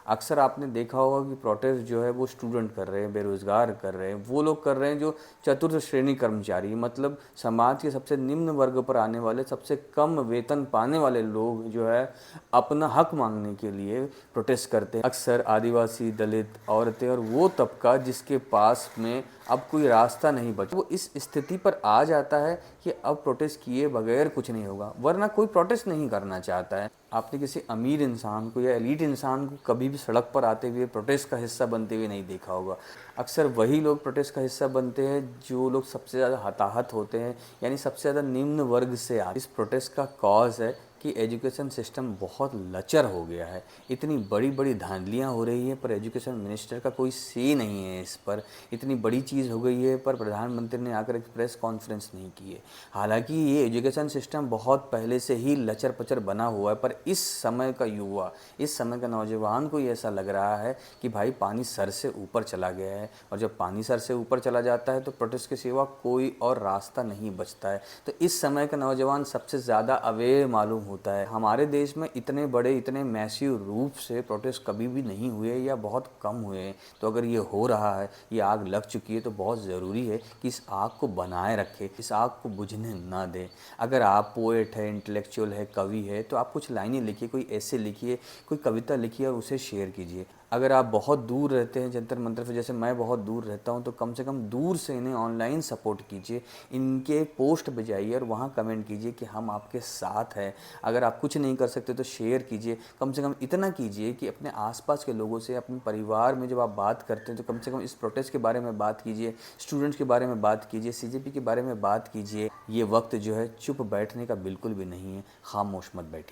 अक्सर आपने देखा होगा कि प्रोटेस्ट जो है वो स्टूडेंट कर रहे हैं, बेरोज़गार कर रहे हैं, वो लोग कर रहे हैं जो चतुर्थ श्रेणी कर्मचारी, मतलब समाज के सबसे निम्न वर्ग पर आने वाले, सबसे कम वेतन पाने वाले लोग जो है अपना हक मांगने के लिए प्रोटेस्ट करते हैं। अक्सर आदिवासी, दलित, औरतें और वो तबका जिसके पास में अब कोई रास्ता नहीं बचा, वो इस स्थिति पर आ जाता है कि अब प्रोटेस्ट किए बगैर कुछ नहीं होगा, वरना कोई प्रोटेस्ट नहीं करना चाहता है। आपने किसी अमीर इंसान को या एलीट इंसान को कभी भी सड़क पर आते हुए प्रोटेस्ट का हिस्सा बनते हुए नहीं देखा होगा। अक्सर वही लोग प्रोटेस्ट का हिस्सा बनते हैं जो लोग सबसे ज़्यादा हताहत होते हैं, यानी सबसे ज़्यादा निम्न वर्ग से आते। इस प्रोटेस्ट का कॉज है कि एजुकेशन सिस्टम बहुत लचर हो गया है। इतनी बड़ी बड़ी धांधलियाँ हो रही हैं पर एजुकेशन मिनिस्टर का कोई से नहीं है इस पर। इतनी बड़ी चीज़ हो गई है पर प्रधानमंत्री ने आकर एक प्रेस कॉन्फ्रेंस नहीं की है। हालांकि ये एजुकेशन सिस्टम बहुत पहले से ही लचर पचर बना हुआ है, पर इस समय का युवा, इस समय का नौजवान को ये ऐसा लग रहा है कि भाई पानी सर से ऊपर चला गया है, और जब पानी सर से ऊपर चला जाता है तो प्रोटेस्ट के सिवा कोई और रास्ता नहीं बचता है। तो इस समय का नौजवान सबसे ज़्यादा अवेयर मालूम होता है। हमारे देश में इतने बड़े, इतने मैसिव रूप से प्रोटेस्ट कभी भी नहीं हुए या बहुत कम हुए हैं। तो अगर ये हो रहा है, ये आग लग चुकी है, तो बहुत ज़रूरी है कि इस आग को बनाए रखें, इस आग को बुझने ना दें। अगर आप पोएट है, इंटेलेक्चुअल है, कवि है, तो आप कुछ लाइनें लिखिए, कोई ऐसे लिखिए, कोई कविता लिखिए और उसे शेयर कीजिए। अगर आप बहुत दूर रहते हैं जंतर मंतर से, जैसे मैं बहुत दूर रहता हूं, तो कम से कम दूर से इन्हें ऑनलाइन सपोर्ट कीजिए, इनके पोस्ट पे जाइए और वहां कमेंट कीजिए कि हम आपके साथ हैं। अगर आप कुछ नहीं कर सकते तो शेयर कीजिए, कम से कम इतना कीजिए कि अपने आसपास के लोगों से, अपने परिवार में जब आप बात करते हैं तो कम से कम इस प्रोटेस्ट के बारे में बात कीजिए, स्टूडेंट्स के बारे में बात कीजिए, सीजेपी के बारे में बात कीजिए। ये वक्त जो है चुप बैठने का बिल्कुल भी नहीं है, खामोश मत बैठिए।